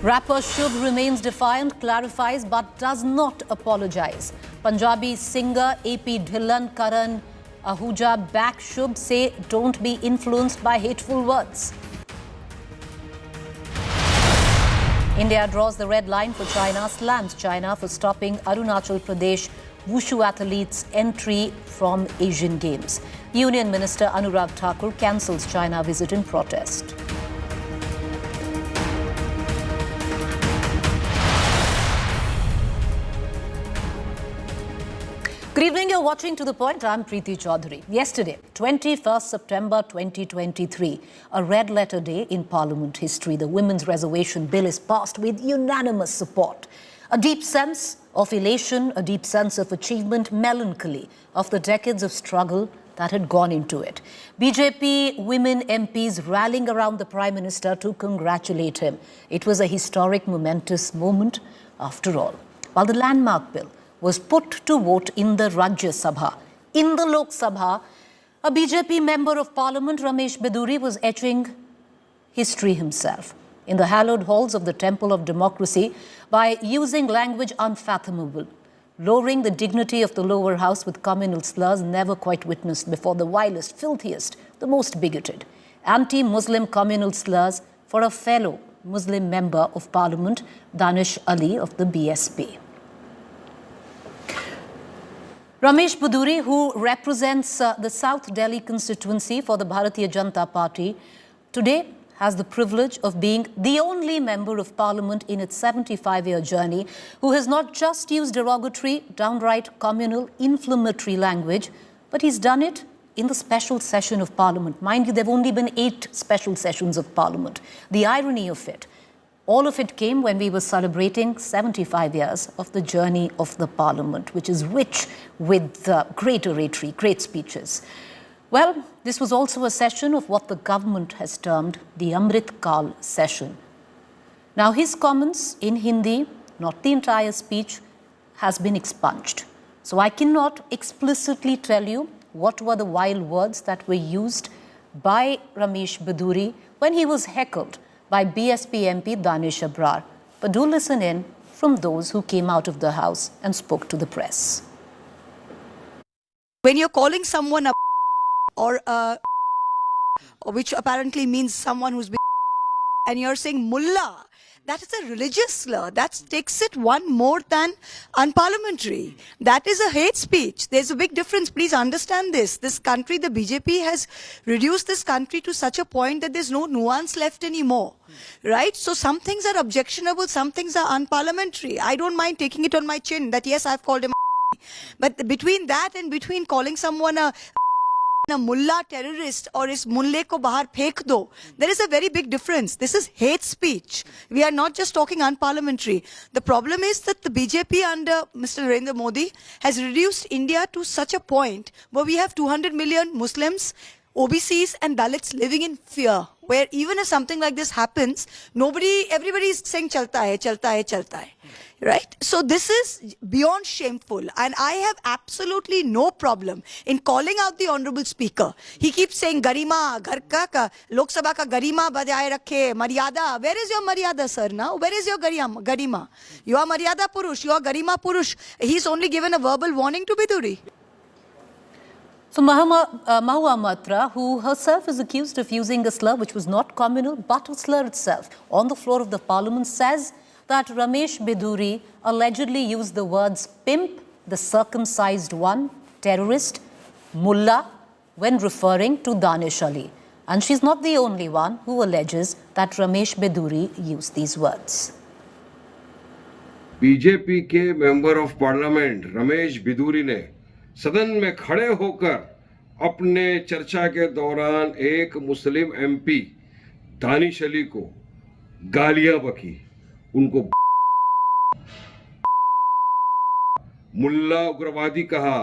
Rapper Shubh remains defiant, clarifies but does not apologize. Punjabi singer AP Dhillon, Karan Ahuja back Shubh, say don't be influenced by hateful words. India draws the red line for China, slams China for stopping Arunachal Pradesh Wushu athletes' entry from Asian Games. Union Minister Anurag Thakur cancels China visit in protest. Good evening, you're watching To The Point. I'm Preeti Choudhry. Yesterday, 21st September 2023, a red letter day in Parliament history. The Women's Reservation Bill is passed with unanimous support. A deep sense of elation, a deep sense of achievement, melancholy of the decades of struggle that had gone into it. BJP women MPs rallying around the Prime Minister to congratulate him. It was a historic, momentous moment after all. While the landmark bill was put to vote in the Rajya Sabha. In the Lok Sabha, a BJP member of Parliament, Ramesh Bidhuri, was etching history himself in the hallowed halls of the Temple of Democracy by using language unfathomable, lowering the dignity of the lower house with communal slurs never quite witnessed before, the vilest, filthiest, the most bigoted. Anti-Muslim communal slurs for a fellow Muslim member of Parliament, Danish Ali of the BSP. Ramesh Bidhuri, who represents the South Delhi constituency for the Bharatiya Janata Party, today has the privilege of being the only member of Parliament in its 75-year journey who has not just used derogatory, downright communal, inflammatory language, but he's done it in the special session of Parliament. Mind you, there have only been 8 special sessions of Parliament. The irony of it, all of it came when we were celebrating 75 years of the journey of the Parliament, which is rich with great oratory, great speeches. Well, this was also a session of what the government has termed the Amrit Kal session. Now, his comments in Hindi, not the entire speech, has been expunged. So I cannot explicitly tell you what were the vile words that were used by Ramesh Bidhuri when he was heckled by BSP MP Danish Ali. But do listen in from those who came out of the house and spoke to the press. When you're calling someone a or which apparently means someone who's been and you're saying mullah, that is a religious slur. That takes it one more than unparliamentary. That is a hate speech. There's a big difference. Please understand this. This country, the BJP has reduced this country to such a point that there's no nuance left anymore. Right? So some things are objectionable, some things are unparliamentary. I don't mind taking it on my chin that yes, I've called him a but between that and between calling someone a mullah terrorist or is mulle ko bahar phek do, there is a very big difference. This is hate speech. We are not just talking unparliamentary. The problem is that the BJP under Mr. Narendra Modi has reduced India to such a point where we have 200 million Muslims, OBCs and Dalits living in fear, where even if something like this happens, everybody is saying chalta hai, chalta hai, chalta hai. Right? So this is beyond shameful, and I have absolutely no problem in calling out the Honorable Speaker. He keeps saying garima, ghar ka Lok Sabha ka garima bajaye rakhe, maryada. Where is your maryada, sir? Now, where is your garima? You are maryada purush, you are garima purush. He's only given a verbal warning to Bidhuri. So Mahua Matra, who herself is accused of using a slur which was not communal but a slur itself, on the floor of the Parliament, says that Ramesh Bidhuri allegedly used the words pimp, the circumcised one, terrorist, mullah, when referring to Danish Ali. And she's not the only one who alleges that Ramesh Bidhuri used these words. BJP के member of parliament Ramesh Bidhuri ने सदन में खड़े होकर अपने चर्चा के दौरान एक मुस्लिम एमपी दानिश अली को गालियां बकी, उनको मुल्ला उग्रवादी कहा,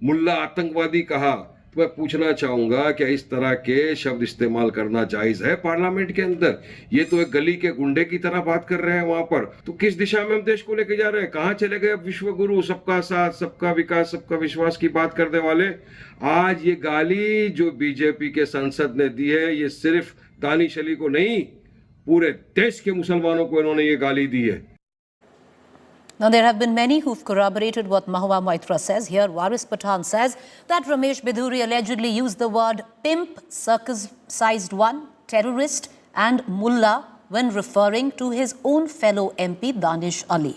मुल्ला आतंकवादी कहा। तो मैं पूछना चाहूंगा क्या इस तरह के शब्द इस्तेमाल करना जायज है पार्लियामेंट के अंदर? ये तो एक गली के गुंडे की तरह बात कर रहे हैं वहां पर। तो किस दिशा में हम देश को लेके जा रहे हैं? कहां चले गए अब विश्व गुरु, सबका साथ, सबका विकास, सबका विश्वास की बात करने वाले? आज ये गाली जो बीजेपी के सांसद ने दी है, ये सिर्फ दानिश अली को नहीं, पूरे देश के मुसलमानों को इन्होंने ये गाली दी है। Now, there have been many who've corroborated what Mahua Maitra says. Here, Waris Pathan says that Ramesh Bidhuri allegedly used the word pimp, circumcised one, terrorist and mullah when referring to his own fellow MP, Danish Ali.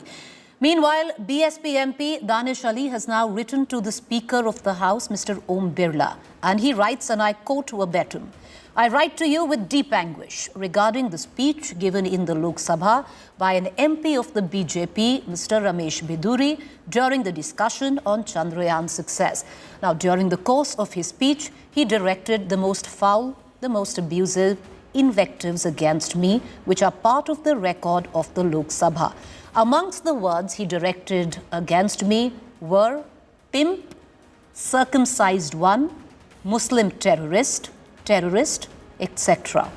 Meanwhile, BSP MP Danish Ali has now written to the Speaker of the House, Mr. Om Birla, and he writes, and I quote verbatim, "I write to you with deep anguish regarding the speech given in the Lok Sabha by an MP of the BJP, Mr. Ramesh Bidhuri, during the discussion on Chandrayaan success." Now, during the course of his speech, he directed the most foul, the most abusive invectives against me, which are part of the record of the Lok Sabha. Amongst the words he directed against me were pimp, circumcised one, Muslim terrorist, etc.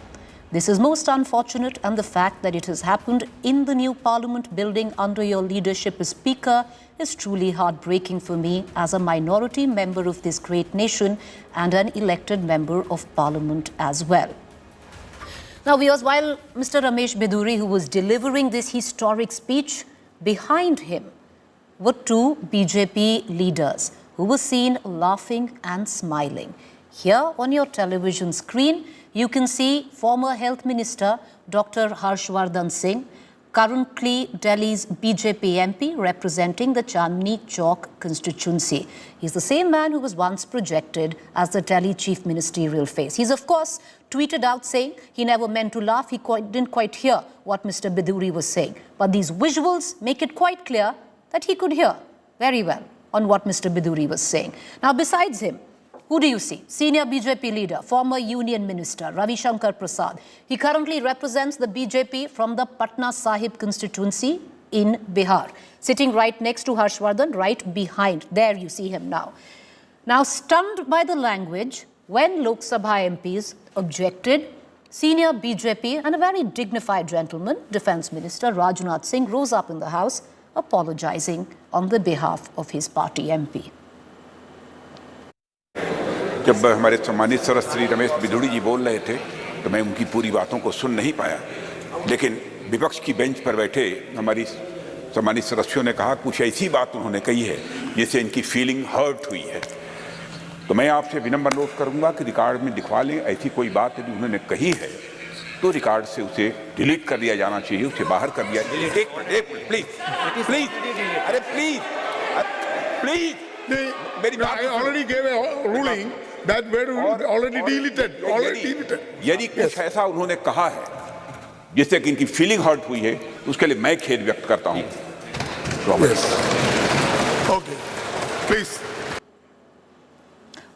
This is most unfortunate, and the fact that it has happened in the new Parliament building under your leadership as Speaker is truly heartbreaking for me as a minority member of this great nation and an elected member of Parliament as well. Now, viewers, while Mr. Ramesh Bidhuri, who was delivering this historic speech, behind him were two BJP leaders who were seen laughing and smiling. Here on your television screen, you can see former Health Minister Dr. Harshvardhan Singh, currently Delhi's BJP MP representing the Chandni Chowk constituency. He's the same man who was once projected as the Delhi Chief Ministerial face. He's, of course, tweeted out saying he never meant to laugh. He didn't quite hear what Mr. Bidhuri was saying. But these visuals make it quite clear that he could hear very well on what Mr. Bidhuri was saying. Now, besides him, who do you see? Senior BJP leader, former Union Minister Ravi Shankar Prasad. He currently represents the BJP from the Patna Sahib constituency in Bihar. Sitting right next to Harshvardhan, right behind. There you see him now. Now, stunned by the language, when Lok Sabha MPs objected, senior BJP and a very dignified gentleman, Defence Minister Rajnath Singh, rose up in the House, apologizing on the behalf of his party MP. जब हमारे सम्मानित सदस्य श्री रमेश बिधूड़ी जी बोल रहे थे तो मैं उनकी पूरी बातों को सुन नहीं पाया, लेकिन विपक्ष की बेंच पर बैठे हमारी सम्मानित सदस्यों ने कहा कुछ ऐसी बात उन्होंने कही है जिससे इनकी फीलिंग हर्ट हुई है। तो मैं आपसे विनम्र अनुरोध करूंगा कि रिकॉर्ड में दिखवा लें, ऐसी कोई बात यदि उन्होंने कही है तो रिकॉर्ड से उसे डिलीट कर दिया जाना चाहिए, उसे बाहर कर दिया जाए। एक मिनट प्लीज प्लीज, अरे प्लीज प्लीज, मेरी बात already gave a ruling that were already deleted. यदि कुछ ऐसा उन्होंने कहा है जिससे कि इनकी फीलिंग हर्ट हुई है, उसके लिए मैं खेद व्यक्त करता हूं। Okay, please.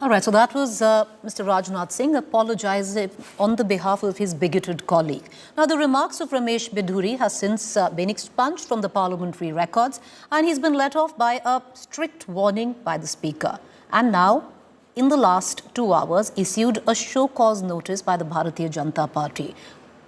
All right, so that was Mr. Rajnath Singh apologizing on the behalf of his bigoted colleague. Now, the remarks of Ramesh Bidhuri has since been expunged from the parliamentary records, and he's been let off by a strict warning by the Speaker. And now, in the last 2 hours, issued a show cause notice by the Bharatiya Janata Party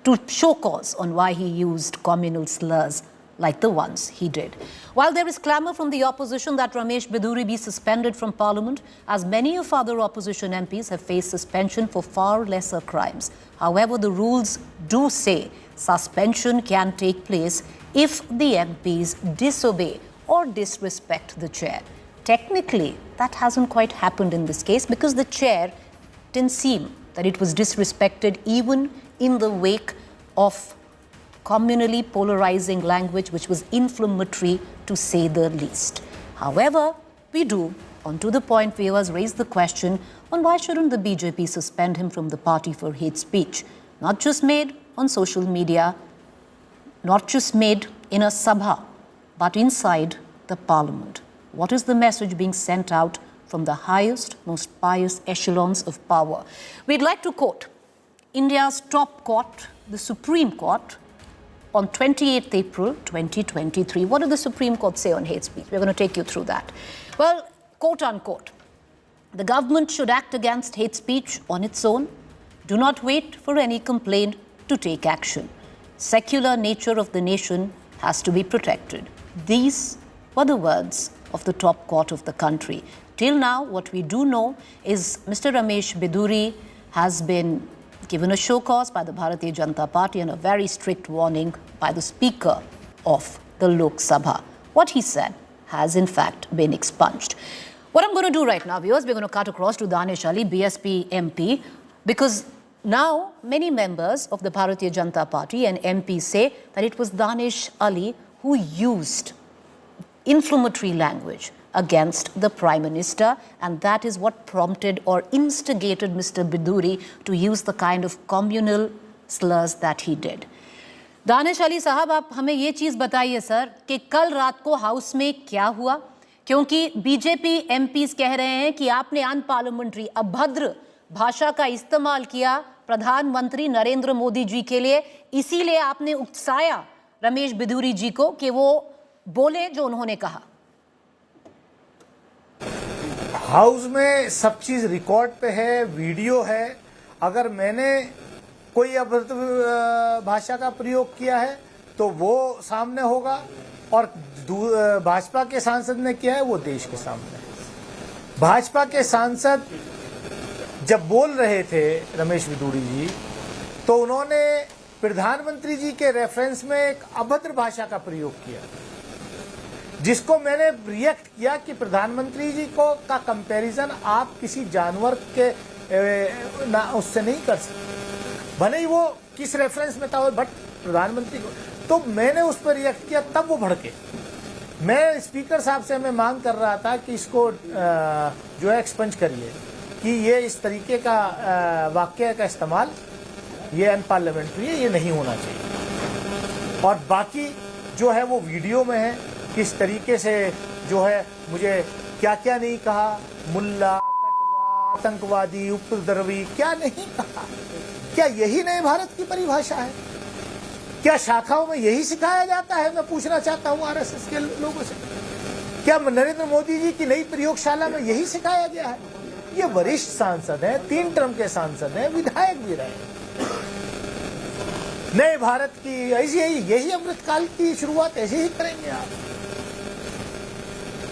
to show cause on why he used communal slurs like the ones he did. While there is clamour from the opposition that Ramesh Bidhuri be suspended from Parliament, as many of other opposition MPs have faced suspension for far lesser crimes. However, the rules do say suspension can take place if the MPs disobey or disrespect the chair. Technically, that hasn't quite happened in this case because the chair didn't seem that it was disrespected even in the wake of communally polarizing language which was inflammatory to say the least. However, we do, on to the point, viewers raise the question on why shouldn't the BJP suspend him from the party for hate speech? Not just made on social media, not just made in a sabha, but inside the parliament. What is the message being sent out from the highest, most pious echelons of power? We'd like to quote India's top court, the Supreme Court, on 28th April 2023. What did the Supreme Court say on hate speech? We're going to take you through that. Well, quote unquote, the government should act against hate speech on its own. Do not wait for any complaint to take action. Secular nature of the nation has to be protected. These were the words of the top court of the country. Till now, what we do know is Mr. Ramesh Bidhuri has been given a show cause by the Bharatiya Janata Party and a very strict warning by the Speaker of the Lok Sabha. What he said has in fact been expunged. What I'm going to do right now, viewers, we're going to cut across to Danish Ali, BSP MP, because now many members of the Bharatiya Janata Party and MPs say that it was Danish Ali who used inflammatory language against the Prime Minister, and that is what prompted or instigated Mr. Bidhuri to use the kind of communal slurs that he did. Danish Ali साहब, आप हमें ये चीज़ बताइए sir कि कल रात को house में क्या हुआ, क्योंकि बीजेपी एमपीज कह रहे हैं कि आपने अनपार्लियामेंट्री अभद्र भाषा का इस्तेमाल किया प्रधानमंत्री नरेंद्र मोदी जी के लिए, इसीलिए आपने उकसाया रमेश बिधूरी जी को कि वो बोले जो उन्होंने कहा। हाउस में सब चीज रिकॉर्ड पे है, वीडियो है। अगर मैंने कोई अभद्र भाषा का प्रयोग किया है तो वो सामने होगा, और भाजपा के सांसद ने किया है वो देश के सामने है। भाजपा के सांसद जब बोल रहे थे रमेश बिधूरी जी, तो उन्होंने प्रधानमंत्री जी के रेफरेंस में एक अभद्र भाषा का प्रयोग किया, जिसको मैंने रिएक्ट किया कि प्रधानमंत्री जी को का कंपैरिजन आप किसी जानवर के उससे नहीं कर सकते, भले ही वो किस रेफरेंस में था, बट प्रधानमंत्री को। तो मैंने उस पर रिएक्ट किया, तब वो भड़के। मैं स्पीकर साहब से मैं मांग कर रहा था कि इसको जो है एक्सपंज करिए, कि ये इस तरीके का वाक्य का इस्तेमाल ये अनपार्लियामेंट्री है, ये नहीं होना चाहिए। और बाकी जो है वो वीडियो में है, किस तरीके से जो है मुझे क्या क्या नहीं कहा, मुल्ला, कटवा, आतंकवादी, उपद्रवी, क्या नहीं कहा। क्या यही नए भारत की परिभाषा है? क्या शाखाओं में यही सिखाया जाता है? मैं पूछना चाहता हूं आरएसएस के लोगों से, क्या नरेंद्र मोदी जी की नई प्रयोगशाला में यही सिखाया गया है? ये वरिष्ठ सांसद हैं, 3 टर्म के सांसद हैं, विधायक भी रहे। नए भारत की ऐसी यही अमृतकाल की शुरुआत ऐसे ही करेंगे आप?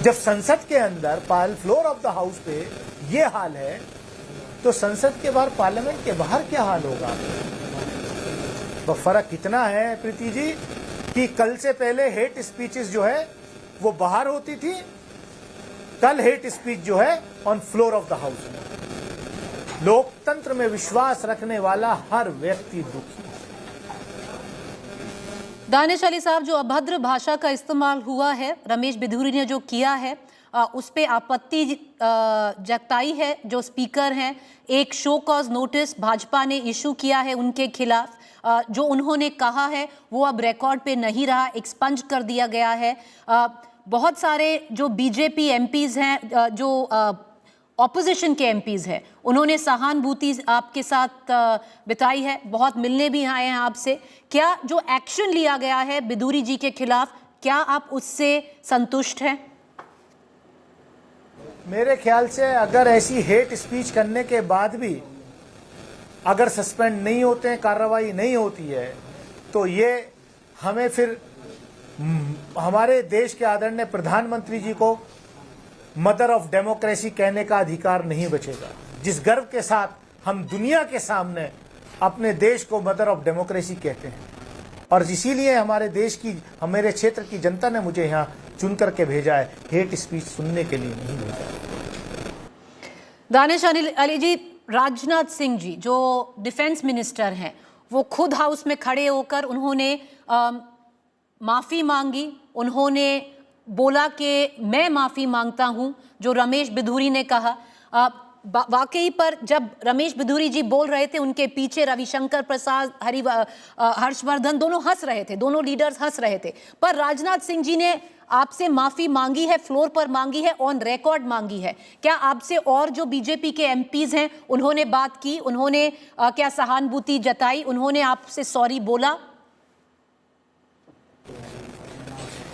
जब संसद के अंदर फ्लोर ऑफ द हाउस पे ये हाल है, तो संसद के बाहर, पार्लियामेंट के बाहर क्या हाल होगा? तो फर्क इतना है प्रीति जी कि कल से पहले हेट स्पीचेस जो है वो बाहर होती थी, कल हेट स्पीच जो है on floor of the house में। लोकतंत्र में विश्वास रखने वाला हर व्यक्ति दुखी। दानिश अली साहब, जो अभद्र भाषा का इस्तेमाल हुआ है, रमेश बिधूरी ने जो किया है, उस पे आपत्ति जताई है जो स्पीकर हैं। एक शो कॉज नोटिस भाजपा ने इशू किया है उनके खिलाफ। जो उन्होंने कहा है वो अब रिकॉर्ड पे नहीं रहा, एक्सपंज कर दिया गया है। बहुत सारे जो बीजेपी एमपीज हैं, जो ऑपोजिशन के एमपीज हैं, उन्होंने सहानुभूति आपके साथ बिताई है, बहुत मिलने भी आए हैं आपसे। क्या जो एक्शन लिया गया है बिधूरी जी के खिलाफ, क्या आप उससे संतुष्ट हैं? मेरे ख्याल से अगर ऐसी हेट स्पीच करने के बाद भी अगर सस्पेंड नहीं होते हैं, कार्रवाई नहीं होती है, तो ये हमें फिर हमारे देश के आदरणीय प्रधानमंत्री जी को मदर ऑफ डेमोक्रेसी कहने का अधिकार नहीं बचेगा। जिस गर्व के साथ हम दुनिया के सामने अपने देश को मदर ऑफ डेमोक्रेसी कहते हैं, और इसीलिए हमारे देश की, हमारे क्षेत्र की जनता ने मुझे यहाँ चुन करके भेजा है, हेट स्पीच सुनने के लिए नहीं भेजा है। दानिश अली जी, राजनाथ सिंह जी जो डिफेंस मिनिस्टर हैं, वो खुद हाउस में खड़े होकर उन्होंने माफ़ी मांगी। उन्होंने बोला कि मैं माफ़ी मांगता हूं, जो रमेश बिधूरी ने कहा। वाकई पर जब रमेश बिधूरी जी बोल रहे थे, उनके पीछे रविशंकर प्रसाद, हर्षवर्धन दोनों हंस रहे थे, दोनों लीडर्स हंस रहे थे। पर राजनाथ सिंह जी ने आपसे माफ़ी मांगी है, फ्लोर पर मांगी है, ऑन रिकॉर्ड मांगी है। क्या आपसे और जो बीजेपी के एमपीज हैं उन्होंने बात की? उन्होंने क्या सहानुभूति जताई? उन्होंने आपसे सॉरी बोला?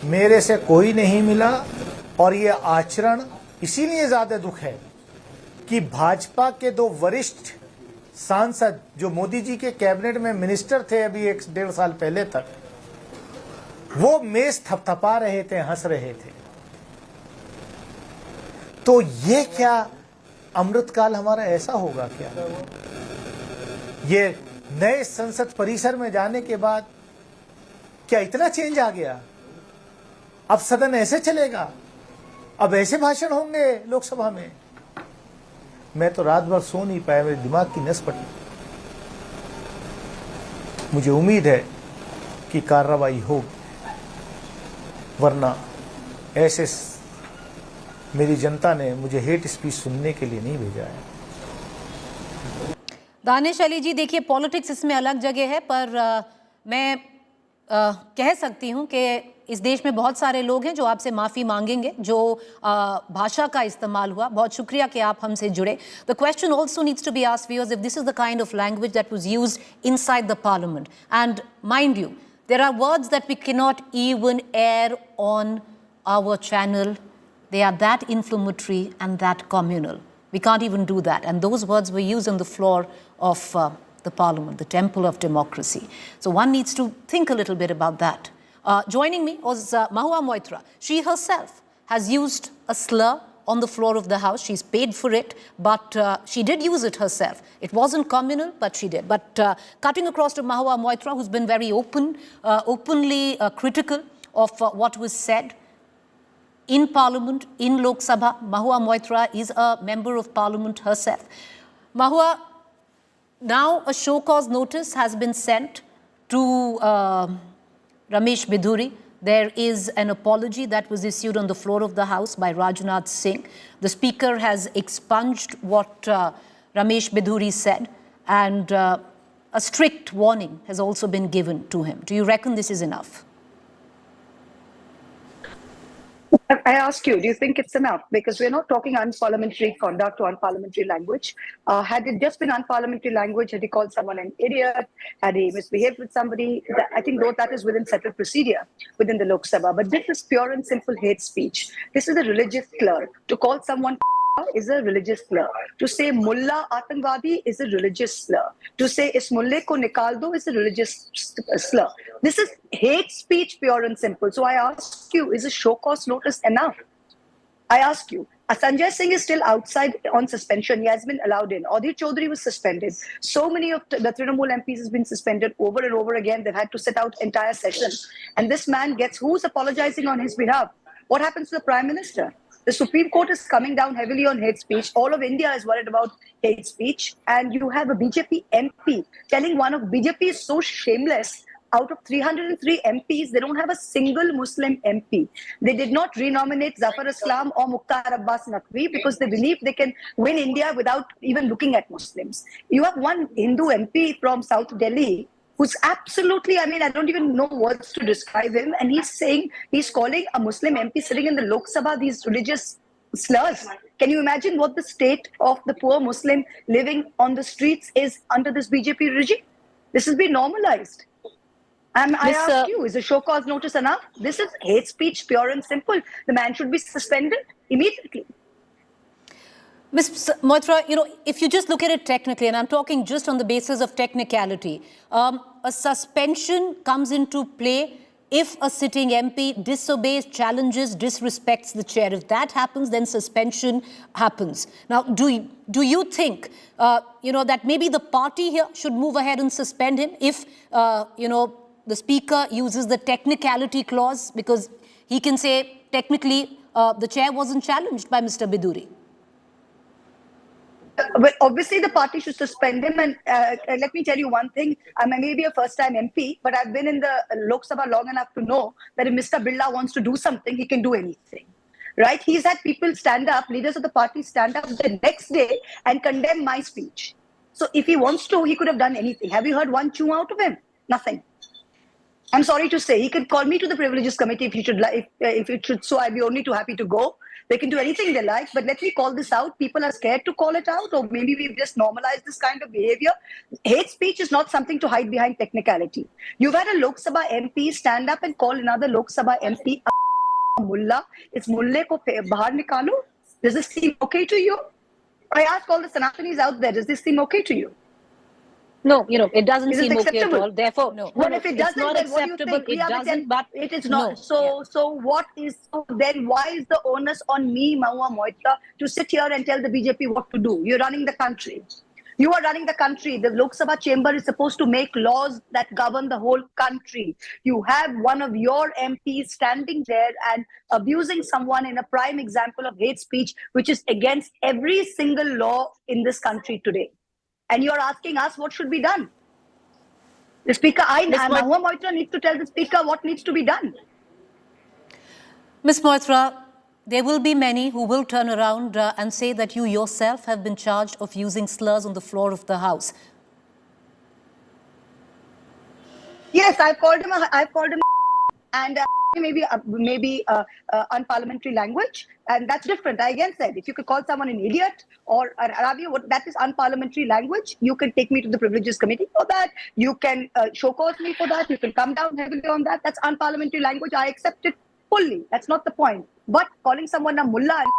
मेरे से कोई नहीं मिला, और ये आचरण इसीलिए ज्यादा दुख है कि भाजपा के 2 वरिष्ठ सांसद जो मोदी जी के कैबिनेट में मिनिस्टर थे अभी 1-1.5 साल पहले तक, वो मेज थपथपा रहे थे, हंस रहे थे। तो ये क्या अमृतकाल हमारा ऐसा होगा क्या? ये नए संसद परिसर में जाने के बाद क्या इतना चेंज आ गया? अब सदन ऐसे चलेगा? अब ऐसे भाषण होंगे लोकसभा में? मैं तो रात भर सो नहीं पाया, मेरे दिमाग की नस फटी। मुझे उम्मीद है कि कार्रवाई हो, वरना ऐसे मेरी जनता ने मुझे हेट स्पीच सुनने के लिए नहीं भेजा है। दानिश अली जी, देखिए पॉलिटिक्स इसमें अलग जगह है, पर मैं कह सकती हूं कि इस देश में बहुत सारे लोग हैं जो आपसे माफ़ी मांगेंगे जो भाषा का इस्तेमाल हुआ। बहुत शुक्रिया कि आप हमसे जुड़े। The question also needs to be asked viewers, if this is the kind of language that was used inside the parliament, and mind you there are words that we cannot even air on our channel. They are that inflammatory and that communal. We can't even do that. And those words were used on the floor of the parliament, the temple of democracy. So one needs to think a little bit about that. Joining me was Mahua Moitra. She herself has used a slur on the floor of the House. She's paid for it, but she did use it herself. It wasn't communal, but she did. But cutting across to Mahua Moitra, who's been very openly critical of what was said in Parliament, in Lok Sabha. Mahua Moitra is a member of Parliament herself. Mahua, now a show cause notice has been sent to Ramesh Bidhuri. There is an apology that was issued on the floor of the House by Rajnath Singh. The Speaker has expunged what Ramesh Bidhuri said, and a strict warning has also been given to him. Do you reckon this is enough? I ask you, do you think it's enough? Because we're not talking unparliamentary conduct or unparliamentary language. Had it just been unparliamentary language, had he called someone an idiot, had he misbehaved with somebody, I think that is within settled procedure within the Lok Sabha. But this is pure and simple hate speech. This is a religious slur. To call someone is a religious slur. To say mullah atangwadi is a religious slur. To say is mulle ko nikal do is a religious slur. This is hate speech, pure and simple. So I ask you, is a show cause notice enough? I ask you. Sanjay Singh is still outside on suspension. He has been allowed in. Preeti Choudhry was suspended. So many of the Trinamool MPs has been suspended over and over again. They've had to sit out entire sessions. And this man gets, who's apologizing on his behalf? What happens to the Prime Minister? The Supreme Court is coming down heavily on hate speech. All of India is worried about hate speech. And you have a BJP MP telling one of BJP is so shameless. Out of 303 MPs, they don't have a single Muslim MP. They did not renominate Zafar Islam or Mukhtar Abbas Naqvi because they believe they can win India without even looking at Muslims. You have one Hindu MP from South Delhi who's absolutely, I mean, I don't even know words to describe him. And he's saying, he's calling a Muslim MP sitting in the Lok Sabha these religious slurs. Can you imagine what the state of the poor Muslim living on the streets is under this BJP regime? This has been normalized. And I ask you, is a show cause notice enough? This is hate speech, pure and simple. The man should be suspended immediately. Ms. Moitra, if you just look at it technically, and I'm talking just on the basis of technicality, a suspension comes into play if a sitting MP disobeys, challenges, disrespects the chair. If that happens, then suspension happens. Now, do you think, that maybe the party here should move ahead and suspend him if, the Speaker uses the technicality clause, because he can say, technically, the chair wasn't challenged by Mr. Bidhuri? Well, obviously, the party should suspend him. And let me tell you one thing. I may be a first-time MP, but I've been in the Lok Sabha long enough to know that if Mr. Birla wants to do something, he can do anything. Right? He's had people stand up, leaders of the party stand up the next day and condemn my speech. So if he wants to, he could have done anything. Have you heard one chew out of him? Nothing. I'm sorry to say, he could call me to the Privileges Committee if he should, if it should. So I'd be only too happy to go. They can do anything they like, but let me call this out. People are scared to call it out, or maybe we've just normalized this kind of behavior. Hate speech is not something to hide behind technicality. You've had a Lok Sabha MP stand up and call another Lok Sabha MP a mullah. It's mulle ko bahar nikalo. Does this seem okay to you? I ask all the Sanatanis out there, does this seem okay to you? No, it doesn't seem okay at all. Therefore, no. Well, if it doesn't, it's not then acceptable. What do you think? It doesn't, but it is not. No. So what is? So then why is the onus on me, Mahua Moitra, to sit here and tell the BJP what to do? You're running the country. You are running the country. The Lok Sabha chamber is supposed to make laws that govern the whole country. You have one of your MPs standing there and abusing someone in a prime example of hate speech, which is against every single law in this country today. And you're asking us what should be done. The Speaker, Mahua Moitra needs to tell the Speaker what needs to be done. Ms. Moitra, there will be many who will turn around and say that you yourself have been charged of using slurs on the floor of the House. Yes, I've called him and maybe unparliamentary language, and that's different. I again said, if you could call someone an idiot or an Arabi, that is unparliamentary language. You can take me to the Privileges Committee for that. You can show cause me for that. You can come down heavily on that. That's unparliamentary language. I accept it fully. That's not the point. But calling someone a mullah and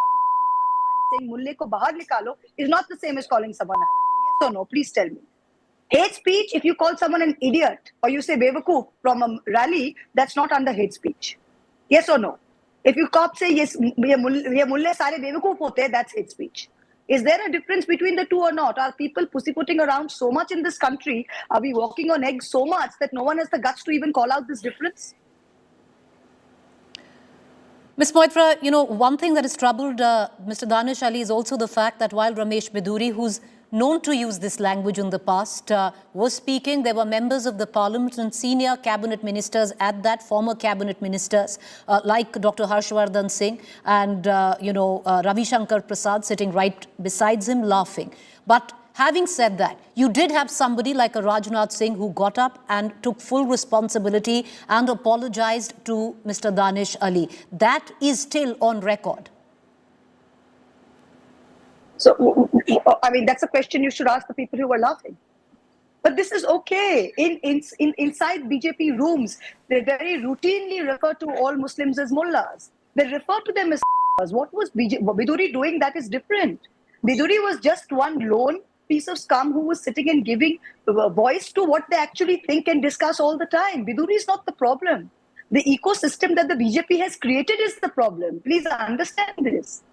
saying mulle ko bahar nikalo is not the same as calling someone a yes or no. Please tell me. Hate speech, if you call someone an idiot or you say bewakoof from a rally, that's not under hate speech. Yes or no? If you cop say yes, ye mulle sare bewakoof hote, that's hate speech. Is there a difference between the two or not? Are people pussyfooting around so much in this country? Are we walking on eggs so much that no one has the guts to even call out this difference? Ms. Moitra, you know, one thing that has troubled Mr. Danish Ali is also the fact that while Ramesh Bidhuri, who's known to use this language in the past, was speaking, there were members of the Parliament and senior cabinet ministers at that, former cabinet ministers, like Dr. Harshvardhan Singh and, Ravi Shankar Prasad sitting right beside him laughing. But having said that, you did have somebody like a Rajnath Singh who got up and took full responsibility and apologized to Mr. Danish Ali. That is still on record. So, I mean, that's a question you should ask the people who were laughing. But this is okay. Inside BJP rooms, they very routinely refer to all Muslims as mullahs. They refer to them as what was Bidhuri doing that is different. Bidhuri was just one lone piece of scum who was sitting and giving voice to what they actually think and discuss all the time. Bidhuri is not the problem. The ecosystem that the BJP has created is the problem. Please understand this.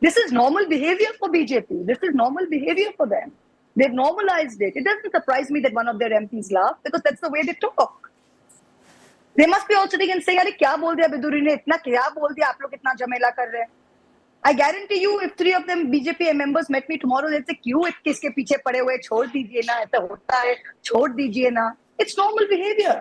This is normal behavior for BJP. This is normal behavior for them. They've normalized it. It doesn't surprise me that one of their MPs laughed because that's the way they talk. They must be all sitting and saying, "Arey, kya bol diya Bidhuri ne? Itna kya bol diya? Aap log itna jhamela kar rahe hain?" I guarantee you, if 3 of them BJP members met me tomorrow, they'd say, "Kyun kiske piche pade hue? Chhod dijiye na. Aisa hota hai. Chhod dijiye na." It's normal behavior.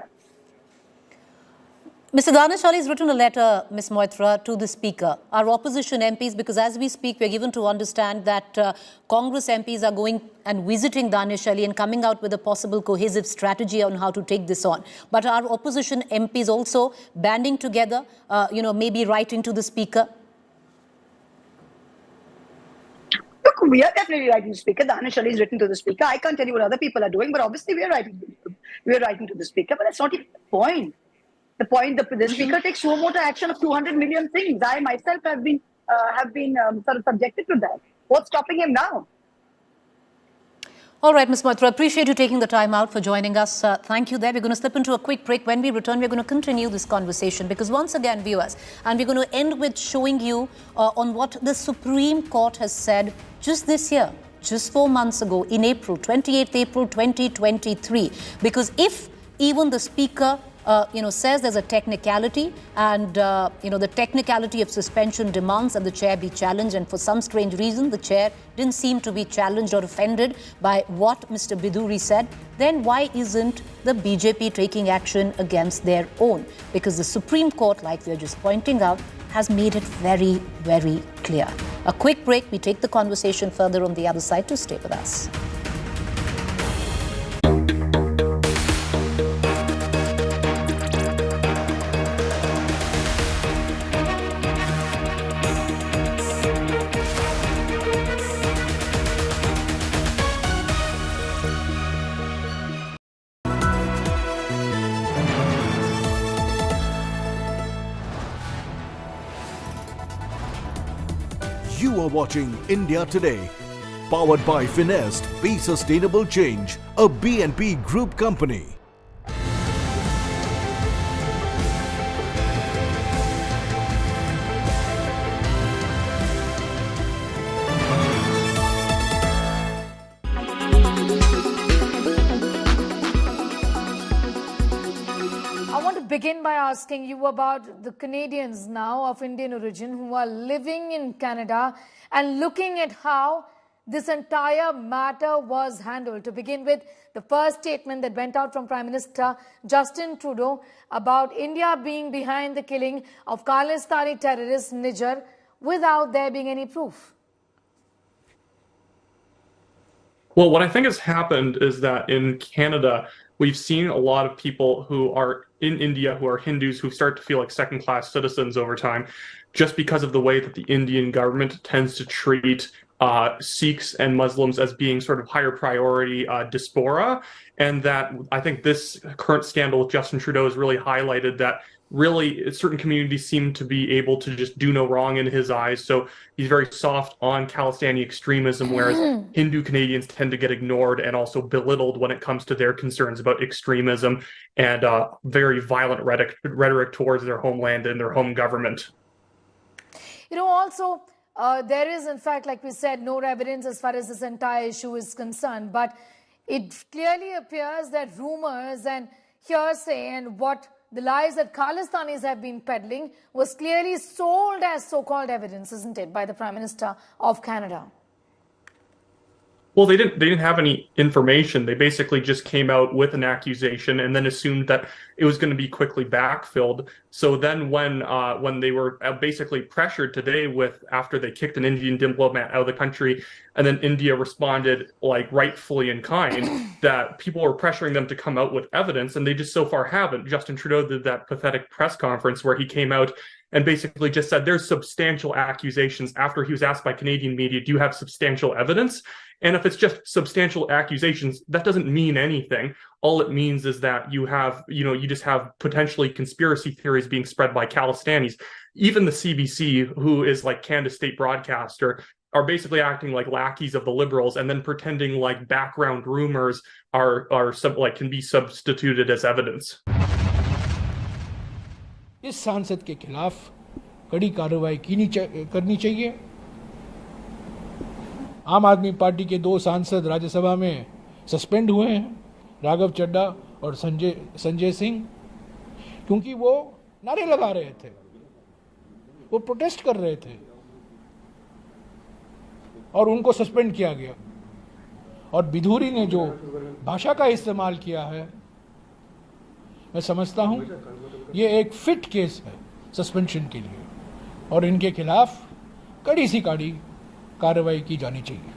Mr. Danish Ali has written a letter, Ms. Moitra, to the Speaker. Our opposition MPs, because as we speak, we're given to understand that Congress MPs are going and visiting Danish Ali and coming out with a possible cohesive strategy on how to take this on. But our opposition MPs also banding together, maybe writing to the Speaker. Look, we are definitely writing to the Speaker. Danish Ali is written to the Speaker. I can't tell you what other people are doing, but obviously we are writing to the Speaker. But that's not even the point. The point, the Speaker takes suo motu action of 200 million things. I myself have been sort of subjected to that. What's stopping him now? All right, Ms. Moitra, appreciate you taking the time out for joining us. Thank you there. We're going to slip into a quick break. When we return, we're going to continue this conversation because once again, viewers, and we're going to end with showing you on what the Supreme Court has said just this year, just 4 months ago in April, 28th April 2023. Because if even the Speaker says there's a technicality and, the technicality of suspension demands that the chair be challenged. And for some strange reason, the chair didn't seem to be challenged or offended by what Mr. Bidhuri said. Then why isn't the BJP taking action against their own? Because the Supreme Court, like we're just pointing out, has made it very, very clear. A quick break. We take the conversation further on the other side. To stay with us. You are watching India Today, powered by Finest, Be Sustainable Change, a BNP Group company. begin by asking you about the Canadians now of Indian origin who are living in Canada and looking at how this entire matter was handled. To begin with, the first statement that went out from Prime Minister Justin Trudeau about India being behind the killing of Khalistani terrorist Niger without there being any proof. Well, what I think has happened is that in Canada, we've seen a lot of people who are in India, who are Hindus, who start to feel like second-class citizens over time, just because of the way that the Indian government tends to treat Sikhs and Muslims as being sort of higher priority diaspora. And that I think this current scandal with Justin Trudeau has really highlighted that really certain communities seem to be able to just do no wrong in his eyes. So he's very soft on Khalistani extremism, whereas Hindu Canadians tend to get ignored and also belittled when it comes to their concerns about extremism and very violent rhetoric towards their homeland and their home government. You know, also, there is, in fact, like we said, no evidence as far as this entire issue is concerned. But it clearly appears that rumors and hearsay and what the lies that Khalistanis have been peddling was clearly sold as so-called evidence, isn't it, by the Prime Minister of Canada? Well, they didn't have any information. They basically just came out with an accusation and then assumed that it was going to be quickly backfilled. So then when they were basically pressured today after they kicked an Indian diplomat out of the country, and then India responded like rightfully in kind, that people were pressuring them to come out with evidence, and they just so far haven't. Justin Trudeau did that pathetic press conference where he came out and basically just said there's substantial accusations after he was asked by Canadian media, do you have substantial evidence? And if it's just substantial accusations, that doesn't mean anything. All it means is that you just have potentially conspiracy theories being spread by Khalistanis. Even the CBC, who is like Canada's state broadcaster, are basically acting like lackeys of the Liberals and then pretending like background rumors can be substituted as evidence. इस सांसद के खिलाफ कड़ी कार्रवाई करनी चाहिए। आम आदमी पार्टी के 2 सांसद राज्यसभा में सस्पेंड हुए हैं, राघव चड्ढा और संजय सिंह, क्योंकि वो नारे लगा रहे थे, वो प्रोटेस्ट कर रहे थे और उनको सस्पेंड किया गया। और बिधूरी ने जो भाषा का इस्तेमाल किया है, मैं समझता हूं ये एक फिट केस है सस्पेंशन के लिए और इनके खिलाफ कड़ी सी कड़ी कार्रवाई की जानी चाहिए।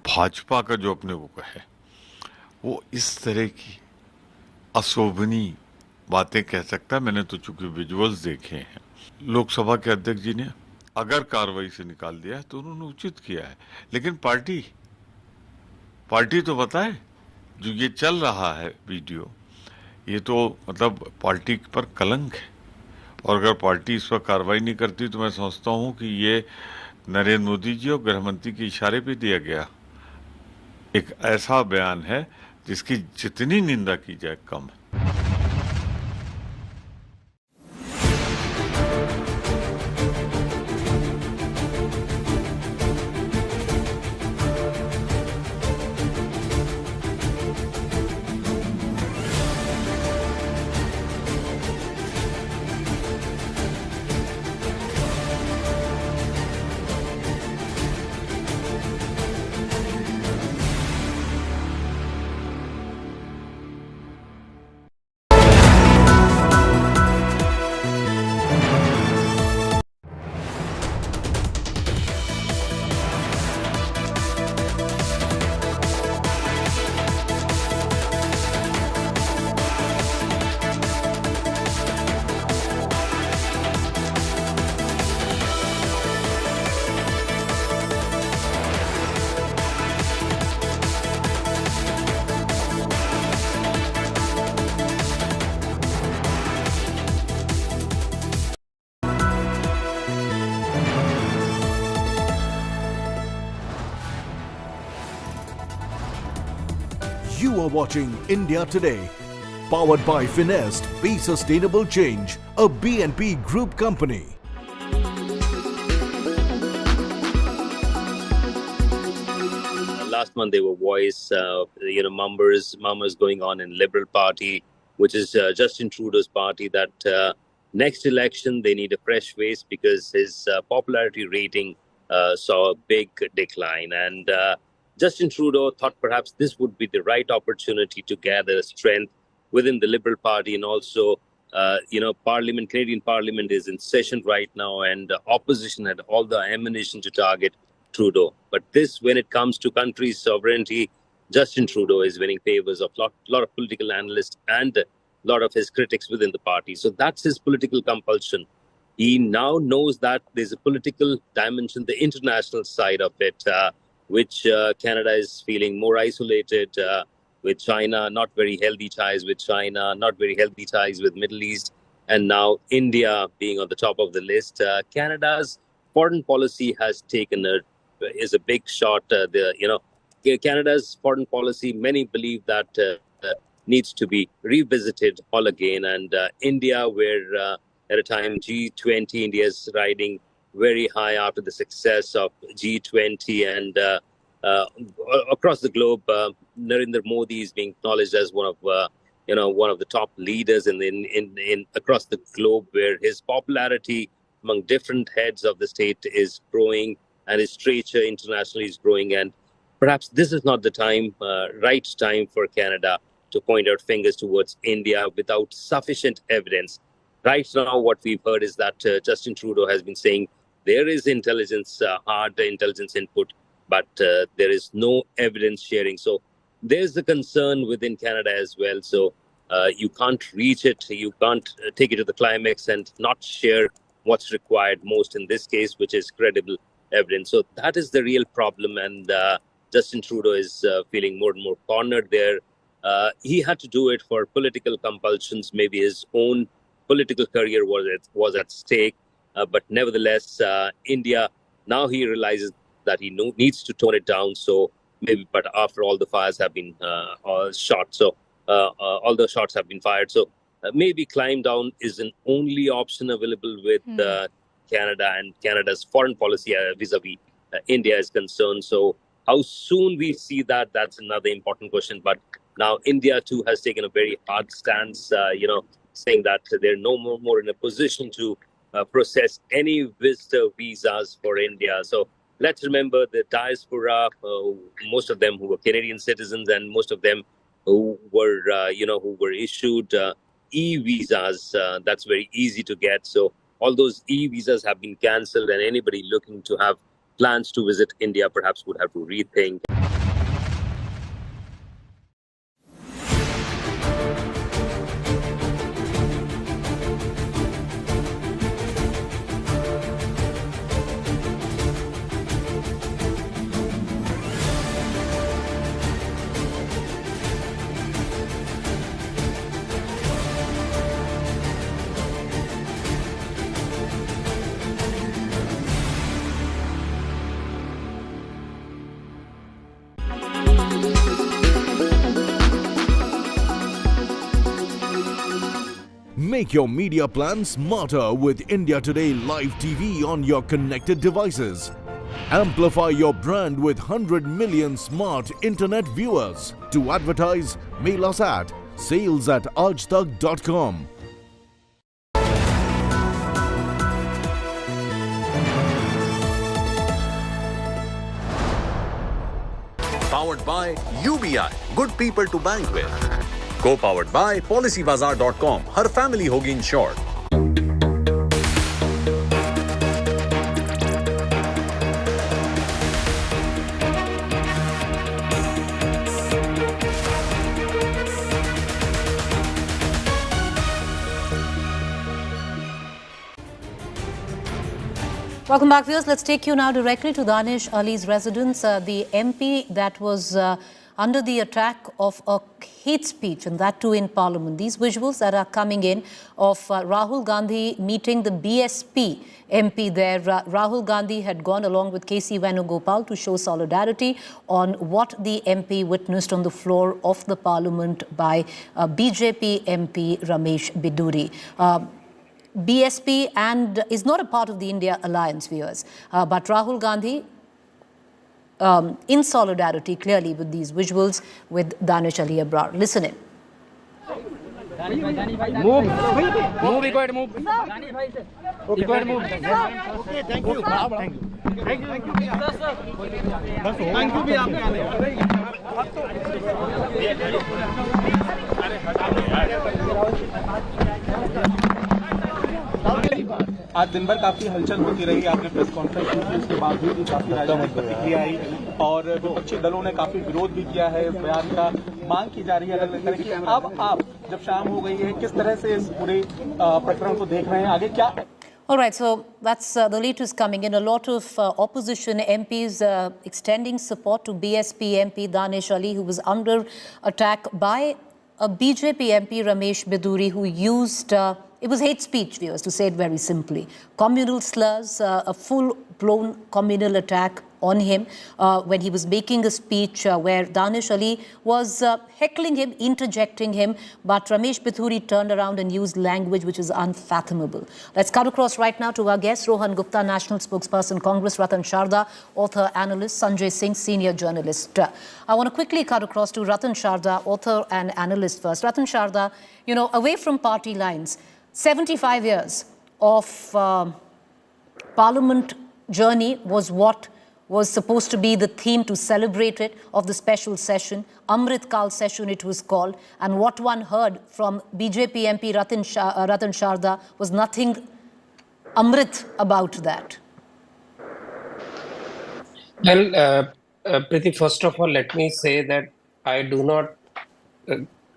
भाजपा का जो अपने को है वो इस तरह की अशोभनीय बातें कह सकता है। मैंने तो चूंकि विजुअल्स देखे हैं, लोकसभा के अध्यक्ष जी ने अगर कार्रवाई से निकाल दिया है तो उन्होंने उचित किया है, लेकिन पार्टी तो बताए जो ये चल रहा है वीडियो, ये तो मतलब पार्टी पर कलंक है। और अगर पार्टी इस पर कार्रवाई नहीं करती तो मैं समझता हूं कि ये नरेंद्र मोदी जी और गृहमंत्री के इशारे पे दिया गया एक ऐसा बयान है जिसकी जितनी निंदा की जाए कम है। You are watching India Today, powered by Finest. Be sustainable change, a BNP Group company. Last month there were murmurs going on in Liberal Party which is Justin Trudeau's party, that next election they need a fresh face because his popularity rating saw a big decline. And Justin Trudeau thought perhaps this would be the right opportunity to gather strength within the Liberal Party. And also, Canadian Parliament is in session right now, and opposition had all the ammunition to target Trudeau. But this, when it comes to country's sovereignty, Justin Trudeau is winning favors of a lot of political analysts and a lot of his critics within the party. So that's his political compulsion. He now knows that there's a political dimension, the international side of it, which Canada is feeling more isolated with China, not very healthy ties with China, not very healthy ties with Middle East, and now India being on the top of the list. Canada's foreign policy has taken is a big shot. Canada's foreign policy, many believe that needs to be revisited all again. And India, where at a time G20, India is riding very high after the success of G20, and across the globe, Narendra Modi is being acknowledged as one of the top leaders in across the globe, where his popularity among different heads of the state is growing, and his stature internationally is growing. And perhaps this is not the right time for Canada to point out fingers towards India without sufficient evidence. Right now, what we've heard is that Justin Trudeau has been saying there is intelligence, hard intelligence input, but there is no evidence sharing. So there's the concern within Canada as well. So you can't reach it, you can't take it to the climax and not share what's required most in this case, which is credible evidence. So that is the real problem, and Justin Trudeau is feeling more and more cornered there. He had to do it for political compulsions. Maybe his own political career was at stake, but nevertheless, India, now he realizes that he needs to tone it down. So maybe, but after all the fires have been shot, so all the shots have been fired. So maybe climb down is an only option available with Canada and Canada's foreign policy vis-a-vis India is concerned. So how soon we see that, that's another important question. But now India too has taken a very hard stance, saying that they're no more in a position to process any visitor visas for India. So let's remember the diaspora, most of them who were Canadian citizens, and most of them who were issued e-visas. That's very easy to get. So all those e-visas have been cancelled, and anybody looking to have plans to visit India perhaps would have to rethink. Make your media plan smarter with India Today Live TV on your connected devices. Amplify your brand with 100 million smart internet viewers. To advertise, mail us at sales@aajtak.com. Powered by UBI, good people to bank with. Co-powered by PolicyBazaar.com, her family होगी insured. Welcome back, viewers. Let's take you now directly to Danish Ali's residence. The MP that was under the attack of a hate speech, and that too in Parliament. These visuals that are coming in of Rahul Gandhi meeting the BSP MP there. Rahul Gandhi had gone along with KC Venugopal to show solidarity on what the MP witnessed on the floor of the Parliament by BJP MP Ramesh Bidhuri. BSP and is not a part of the India Alliance, viewers, but Rahul Gandhi in solidarity clearly with these visuals with Danish Ali. Listen in. आज दिन भर काफी हलचल होती रही, आपने press conference की, उसके बाद भी काफी राजनीतिक प्रतिक्रिया आई और विपक्षी दलों ने काफी विरोध भी किया है इस बयान का। मांग की जा रही है अलग अलग तरह की। अब आप जब शाम हो गई है, किस तरह से इस पूरे प्रकरण को देख रहे हैं, आगे क्या? All right, so that's the latest coming in. A lot of opposition MPs extending support to BSP MP Danish Ali, who was under attack by a BJP MP Ramesh Bidhuri, who used, it was hate speech, viewers, to say it very simply. Communal slurs, a full-blown communal attack on him when he was making a speech where Danish Ali was heckling him, interjecting him, but Ramesh Bidhuri turned around and used language which is unfathomable. Let's cut across right now to our guest, Rohan Gupta, National Spokesperson, Congress, Ratan Sharda, author, analyst, Sanjay Singh, senior journalist. I want to quickly cut across to Ratan Sharda, author and analyst first. Ratan Sharda, you know, away from party lines, 75 years of Parliament journey was what was supposed to be the theme to celebrate it, of the special session. Amrit Kal session it was called. And what one heard from BJP MP Ratan Sharda was nothing Amrit about that. Well, Preeti, first of all, let me say that I do not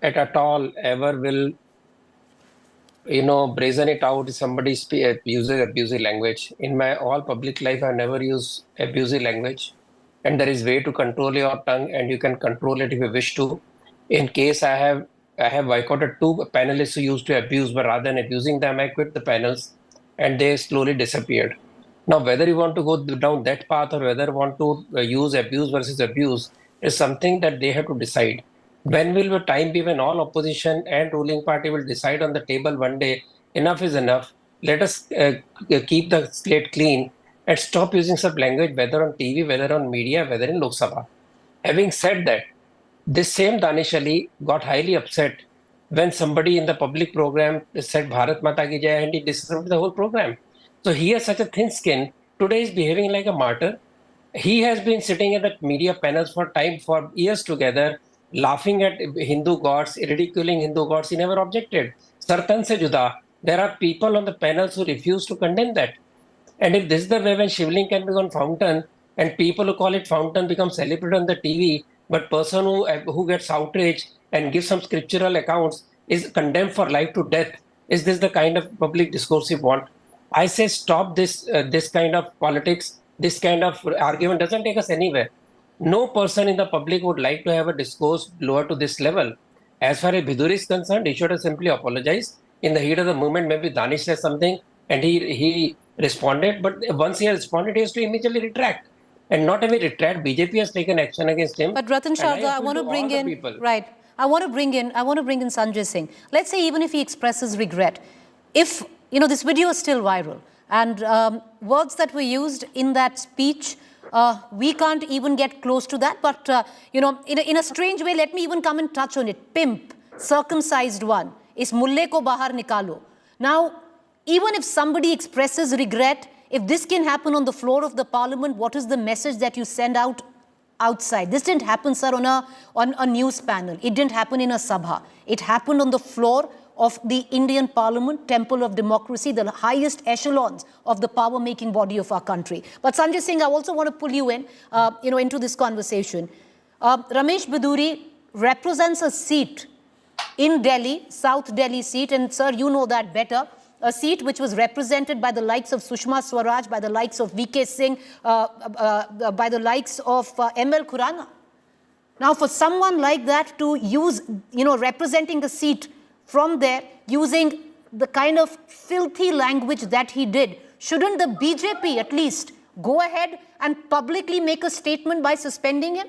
at all ever will, you know, brazen it out if somebody uses abusive language. In my all public life, I never use abusive language. And there is way to control your tongue, and you can control it if you wish to. In case I have boycotted 2 panelists who used to abuse, but rather than abusing them, I quit the panels and they slowly disappeared. Now, whether you want to go down that path or whether you want to use abuse versus abuse is something that they have to decide. When will the time be when all opposition and ruling party will decide on the table one day, enough is enough. Let us keep the slate clean and stop using such language, whether on TV, whether on media, whether in Lok Sabha. Having said that, this same Danish Ali got highly upset when somebody in the public program said Bharat Mata Ki Jai and he disrupted the whole program. So he has such a thin skin. Today he's behaving like a martyr. He has been sitting in the media panels for years together, laughing at Hindu gods, ridiculing Hindu gods. He never objected. Sartan se juda. There are people on the panels who refuse to condemn that. And if this is the way when Shivling can become fountain and people who call it fountain become celebrated on the TV, but person who gets outraged and gives some scriptural accounts is condemned for life to death, is this the kind of public discourse you want? I say stop this kind of politics. This kind of argument doesn't take us anywhere. No person in the public would like to have a discourse lower to this level. As far as Bidhuri is concerned, he should have simply apologized. In the heat of the moment, maybe Danish said something and he responded. But once he has responded, he has to immediately retract. And not only retract, BJP has taken action against him. But Ratan Sharda, I want to bring in, right, I want to bring in Sanjay Singh. Let's say even if he expresses regret, if, you know, this video is still viral and words that were used in that speech, we can't even get close to that. But, you know, in a strange way, let me even come and touch on it. Pimp, circumcised one, is mulle ko bahar nikalo. Now, even if somebody expresses regret, if this can happen on the floor of the parliament, what is the message that you send out outside? This didn't happen, sir, on a news panel. It didn't happen in a sabha. It happened on the floor of the Indian Parliament, temple of democracy, the highest echelons of the power-making body of our country. But Sanjay Singh, I also want to pull you in, into this conversation. Ramesh Bidhuri represents a seat in Delhi, South Delhi seat, and sir, you know that better. A seat which was represented by the likes of Sushma Swaraj, by the likes of VK Singh, by the likes of ML Khurana. Now, for someone like that to use, you know, representing the seat from there, using the kind of filthy language that he did, shouldn't the BJP at least go ahead and publicly make a statement by suspending him?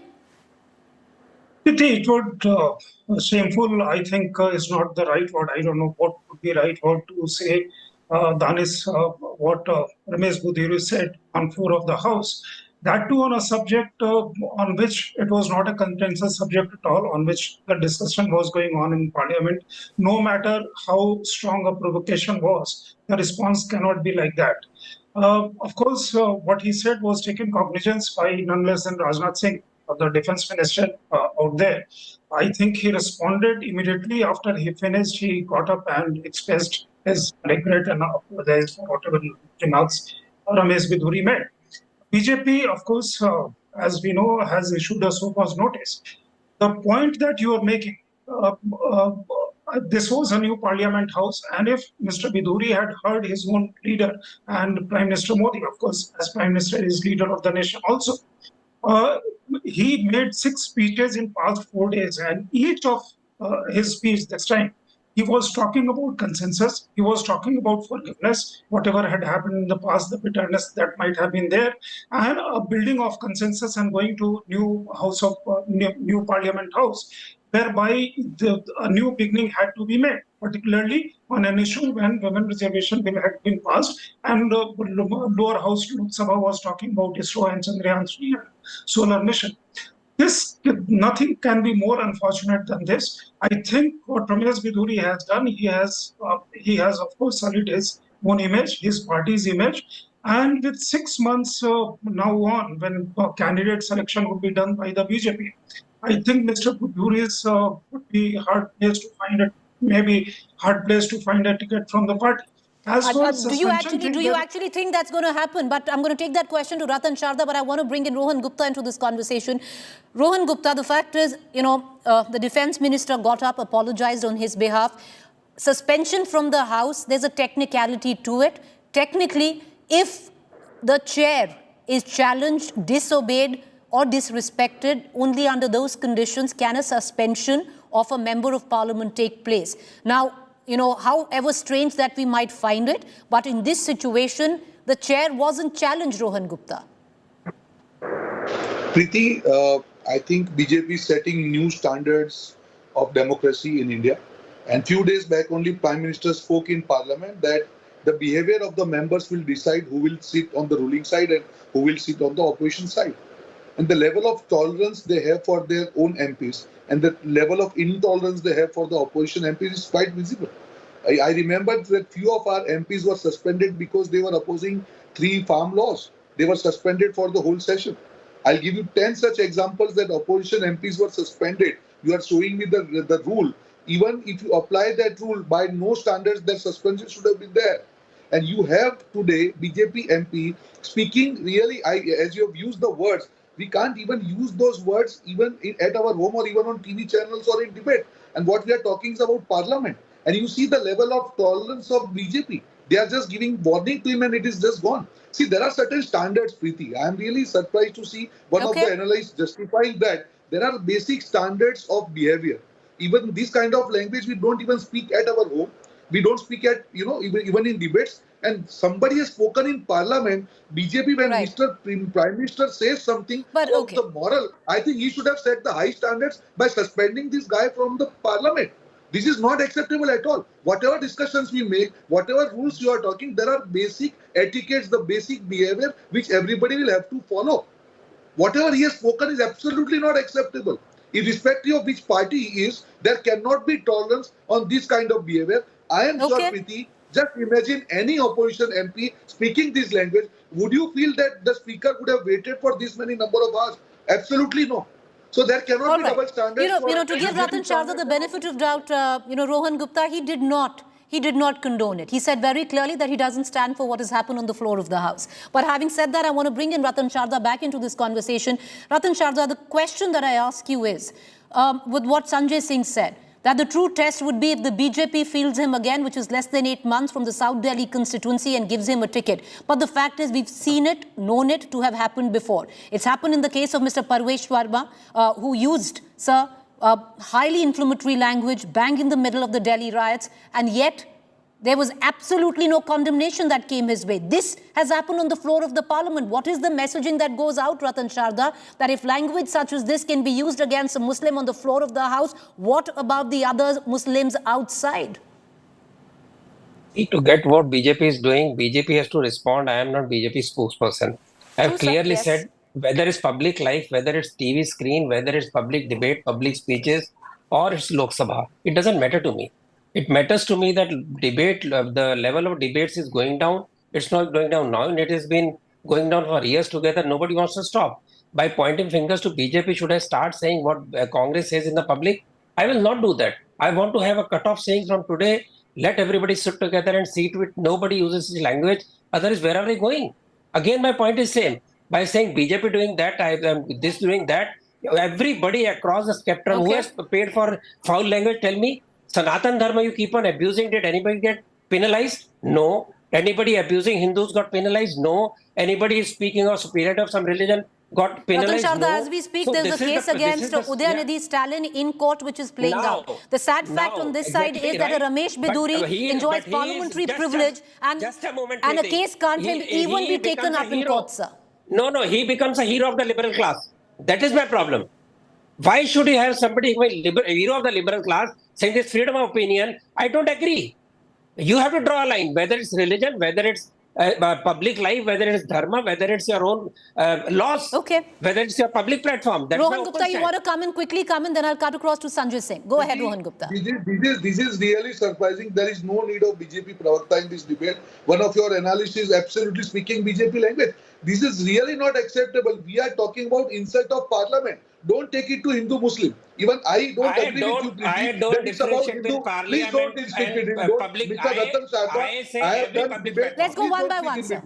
It would, shameful, I think, is not the right word. I don't know what would be right word to say. Danish, what Ramesh Bidhuri said on floor of the House. That too on a subject on which it was not a consensus subject at all, on which the discussion was going on in Parliament. No matter how strong a provocation was, the response cannot be like that. Of course, what he said was taken cognizance by none less than Rajnath Singh, the defense minister out there. I think he responded immediately after he finished. He got up and expressed his regret and apologized for whatever remarks Ramesh Bidhuri made. BJP, of course, as we know, has issued a so-called notice. The point that you are making, this was a new Parliament House, and if Mr. Bidhuri had heard his own leader and Prime Minister Modi, of course, as Prime Minister is leader of the nation also, he made 6 speeches in past 4 days, and each of his speech this time, he was talking about consensus. He was talking about forgiveness, whatever had happened in the past, the bitterness that might have been there, and a building of consensus and going to new house of new Parliament House, whereby a new beginning had to be made, particularly on an issue when women reservation bill had been passed, and lower house Lok Sabha was talking about ISRO and Chandrayaan 3 and solar mission. Nothing can be more unfortunate than this. I think what Ramesh Bidhuri has done, he has of course sullied his own image, his party's image, and with 6 months now on, when candidate selection would be done by the BJP, I think Mr. Bidhuri would be hard placed to find it, maybe hard placed to find a ticket from the party. Do you actually think that's going to happen? But I'm going to take that question to Ratan Sharda, but I want to bring in Rohan Gupta into this conversation. Rohan Gupta, the fact is, the defense minister got up, apologized on his behalf. Suspension from the House, there's a technicality to it. Technically, if the chair is challenged, disobeyed or disrespected, only under those conditions can a suspension of a member of parliament take place. Now, however strange that we might find it, but in this situation, the chair wasn't challenged, Rohan Gupta. Preeti, I think BJP is setting new standards of democracy in India. And few days back, only Prime Minister spoke in Parliament that the behavior of the members will decide who will sit on the ruling side and who will sit on the opposition side. And the level of tolerance they have for their own MPs and the level of intolerance they have for the opposition MPs is quite visible. I remember that few of our MPs were suspended because they were opposing 3 farm laws. They were suspended for the whole session. I'll give you 10 such examples that opposition MPs were suspended. You are showing me the rule. Even if you apply that rule by no standards, that suspension should have been there. And you have today BJP MP speaking really, as you have used the words, we can't even use those words even at our home or even on TV channels or in debate. And what we are talking is about Parliament. And you see the level of tolerance of BJP. They are just giving warning to him and it is just gone. See, there are certain standards, Preeti. I am really surprised to see one of the analysts justifying that there are basic standards of behavior. Even this kind of language we don't even speak at our home. We don't speak at, even in debates. And somebody has spoken in Parliament, BJP, when Mr. Prime Minister says something of the moral, I think he should have set the high standards by suspending this guy from the Parliament. This is not acceptable at all. Whatever discussions we make, whatever rules you are talking, there are basic etiquettes, the basic behavior which everybody will have to follow. Whatever he has spoken is absolutely not acceptable. Irrespective of which party he is, there cannot be tolerance on this kind of behavior. I am sure, Preeti, just imagine any opposition MP speaking this language. Would you feel that the speaker would have waited for this many number of hours? Absolutely no. So there cannot be double standards. To give Ratan Sharda the benefit of doubt, Rohan Gupta, he did not condone it. He said very clearly that he doesn't stand for what has happened on the floor of the House. But having said that, I want to bring in Ratan Sharda back into this conversation. Ratan Sharda, the question that I ask you is, with what Sanjay Singh said, that the true test would be if the BJP fields him again, which is less than 8 months from the South Delhi constituency, and gives him a ticket. But the fact is, we've seen it, known it to have happened before. It's happened in the case of Mr. Parvesh Verma, who used, highly inflammatory language, bang in the middle of the Delhi riots, and yet there was absolutely no condemnation that came his way. This has happened on the floor of the Parliament. What is the messaging that goes out, Ratan Sharda, that if language such as this can be used against a Muslim on the floor of the House, what about the other Muslims outside? To get what BJP is doing, BJP has to respond. I am not BJP spokesperson. I have clearly said whether it's public life, whether it's TV screen, whether it's public debate, public speeches, or it's Lok Sabha. It doesn't matter to me. It matters to me that debate, the level of debates is going down. It's not going down now, and it has been going down for years together. Nobody wants to stop. By pointing fingers to BJP, should I start saying what Congress says in the public? I will not do that. I want to have a cutoff saying from today, let everybody sit together and see to it nobody uses this language. Otherwise, where are we going? Again, my point is same. By saying BJP doing that, this doing that, everybody across the spectrum who has paid for foul language, tell me, Sanatan Dharma you keep on abusing, did anybody get penalized? No. Anybody abusing Hindus got penalized? No. Anybody speaking of superiority of some religion got penalized? Ratan Sharda, no. as we speak, So there's a case against Udayanithi Stalin in court which is playing out. The sad fact on this side is that Ramesh Bidhuri enjoys parliamentary privilege and a case can't even be taken up in court, sir. No, he becomes a hero of the liberal class. That is my problem. Why should you have somebody who is a hero of the liberal class saying this freedom of opinion? I don't agree. You have to draw a line, whether it's religion, whether it's public life, whether it's dharma, whether it's your own laws, whether it's your public platform. That's Rohan Gupta, you want to come in, quickly come in, then I'll cut across to Sanjay Singh. Go ahead, Rohan Gupta. This is really surprising. There is no need of BJP pravakta in this debate. One of your analysts is absolutely speaking BJP language. This is really not acceptable. We are talking about insult of parliament. Don't take it to Hindu-Muslim. Even I don't agree with you, Preeti. I don't differentiate between Please don't speak it in public. Mr. Ratan Sharda, I have done debate. Let's go one by one, sir.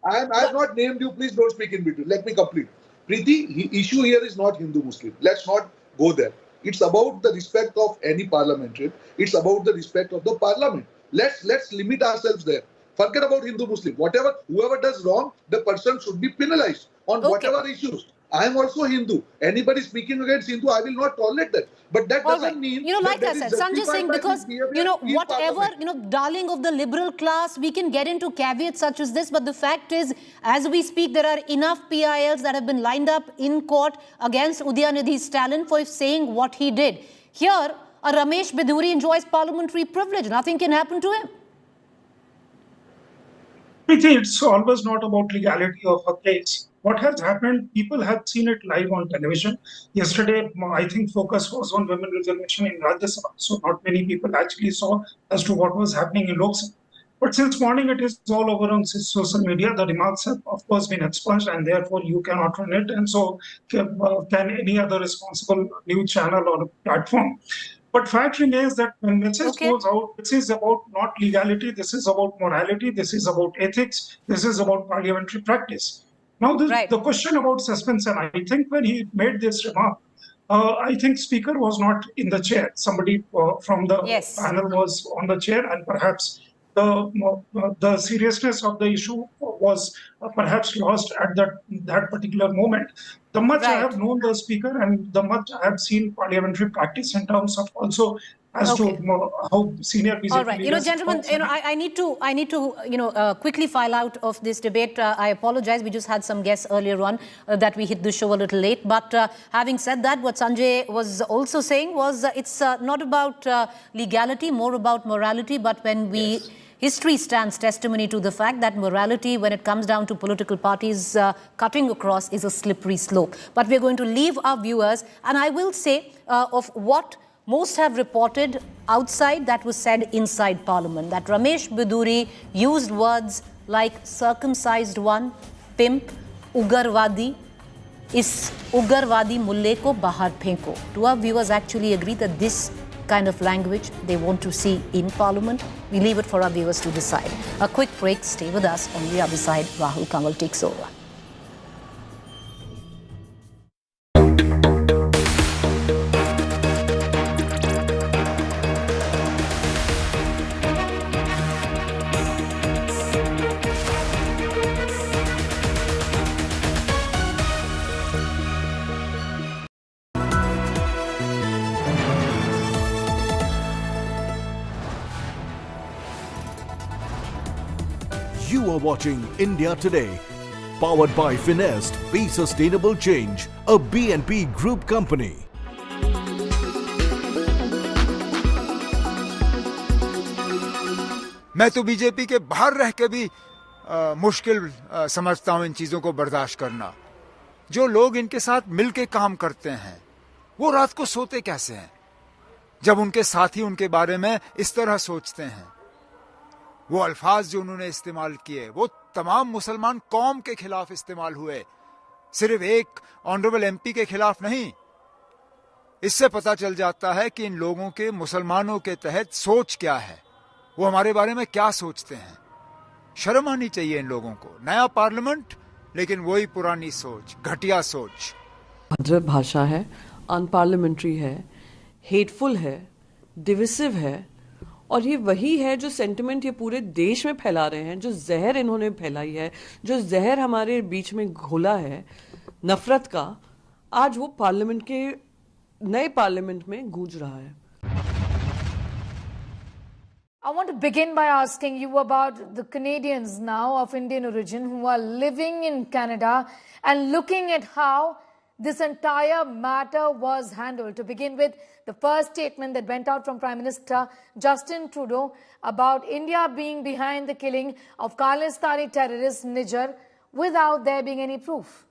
I have not named you. Please don't speak in between. Let me complete. Preeti, issue here is not Hindu-Muslim. Let's not go there. It's about the respect of any parliamentarian. It's about the respect of the parliament. Let's limit ourselves there. Forget about Hindu-Muslim. Whoever does wrong, the person should be penalized on whatever issues. I am also Hindu. Anybody speaking against Hindu, I will not tolerate that. But that doesn't mean... like I said, Sanjay Singh, because, whatever, darling of the liberal class, we can get into caveats such as this, but the fact is, as we speak, there are enough PILs that have been lined up in court against Udayanithi Stalin for saying what he did. Here, a Ramesh Bidhuri enjoys parliamentary privilege. Nothing can happen to him. It's always not about legality of a case. What has happened, people have seen it live on television. Yesterday, I think focus was on women reservation in Rajya Sabha, so not many people actually saw as to what was happening in Lok Sabha. But since morning, it is all over on social media. The remarks have, of course, been expunged, and therefore you cannot run it. And so can any other responsible news channel or platform. But fact remains that when message goes out, this is about not legality, this is about morality, this is about ethics, this is about parliamentary practice. Now, the question about suspension, I think when he made this remark, I think Speaker was not in the chair. Somebody from the panel was on the chair, and perhaps the seriousness of the issue was perhaps lost at that particular moment. The much I have known the Speaker and the much I have seen parliamentary practice in terms of also as to how senior BJP All right, gentlemen, I need to, quickly file out of this debate. I apologize. We just had some guests earlier on that we hit the show a little late. But having said that, what Sanjay was also saying was it's not about legality, more about morality. But when we... History stands testimony to the fact that morality, when it comes down to political parties, cutting across is a slippery slope. But we're going to leave our viewers, and I will say of what most have reported outside that was said inside Parliament, that Ramesh Bidhuri used words like circumcised one, pimp, ugarwadi, is ugarwadi mulle ko bahar phenko. Do our viewers actually agree that this kind of language they want to see in Parliament? We leave it for our viewers to decide. A quick break. Stay with us. On the other side, Rahul Kanwal takes over. You are watching India Today, powered by Vilest, Be Sustainable Change, a BNP Group company. मैं तो BJP के बाहर रह के भी मुश्किल समझता हूं इन चीजों को बर्दाश्त करना, जो लोग इनके साथ मिलके काम करते हैं वो रात को सोते कैसे हैं जब उनके साथी उनके बारे में इस तरह सोचते हैं। वो अल्फाज जो उन्होंने इस्तेमाल किए वो तमाम मुसलमान कौम के खिलाफ इस्तेमाल हुए, सिर्फ एक ऑनरेबल एमपी के खिलाफ नहीं। इससे पता चल जाता है कि इन लोगों के मुसलमानों के तहत सोच क्या है, वो हमारे बारे में क्या सोचते हैं। शर्म आनी चाहिए इन लोगों को। नया पार्लियामेंट लेकिन वही पुरानी सोच, घटिया सोच। भद्र भाषा है, अनपार्लियामेंट्री है, हेटफुल है, डिविसिव है, और ये वही है जो सेंटिमेंट ये पूरे देश में फैला रहे हैं, जो जहर इन्होंने फैलाई है, जो जहर हमारे बीच में घोला है नफरत का, आज वो पार्लियामेंट के नए पार्लियामेंट में गूंज रहा है। I want to begin by asking you about the Canadians now of Indian origin who are living in Canada and looking at how this entire matter was handled. To begin with, the first statement that went out from Prime Minister Justin Trudeau about India being behind the killing of Khalistani terrorist Niger without there being any proof.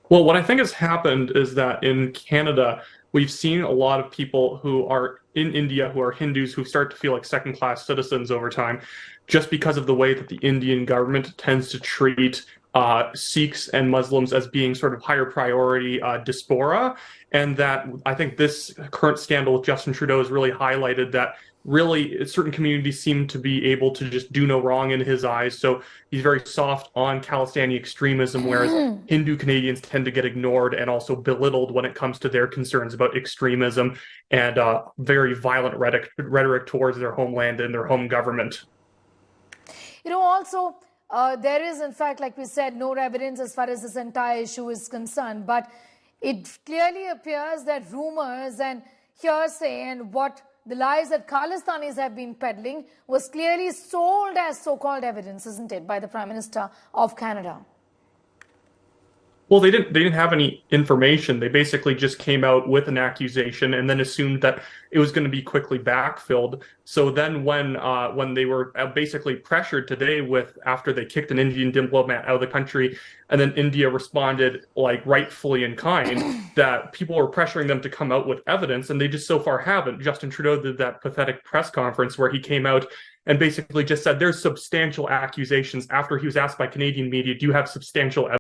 Well, what I think has happened is that in Canada, we've seen a lot of people who are in India who are Hindus who start to feel like second-class citizens over time just because of the way that the Indian government tends to treat Sikhs and Muslims as being sort of higher priority diaspora. And that I think this current scandal with Justin Trudeau has really highlighted that really certain communities seem to be able to just do no wrong in his eyes. So he's very soft on Khalistani extremism, whereas Hindu Canadians tend to get ignored and also belittled when it comes to their concerns about extremism and very violent rhetoric towards their homeland and their home government. You know, also, there is, in fact, like we said, no evidence as far as this entire issue is concerned. But it clearly appears that rumors and hearsay and what the lies that Khalistanis have been peddling was clearly sold as so-called evidence, isn't it, by the Prime Minister of Canada? Well, they didn't have any information. They basically just came out with an accusation and then assumed that it was going to be quickly backfilled. So then when they were basically pressured today with after they kicked an Indian diplomat out of the country, and then India responded like rightfully in kind, that people were pressuring them to come out with evidence, and they just so far haven't. Justin Trudeau did that pathetic press conference where he came out and basically just said there's substantial accusations after he was asked by Canadian media, do you have substantial evidence?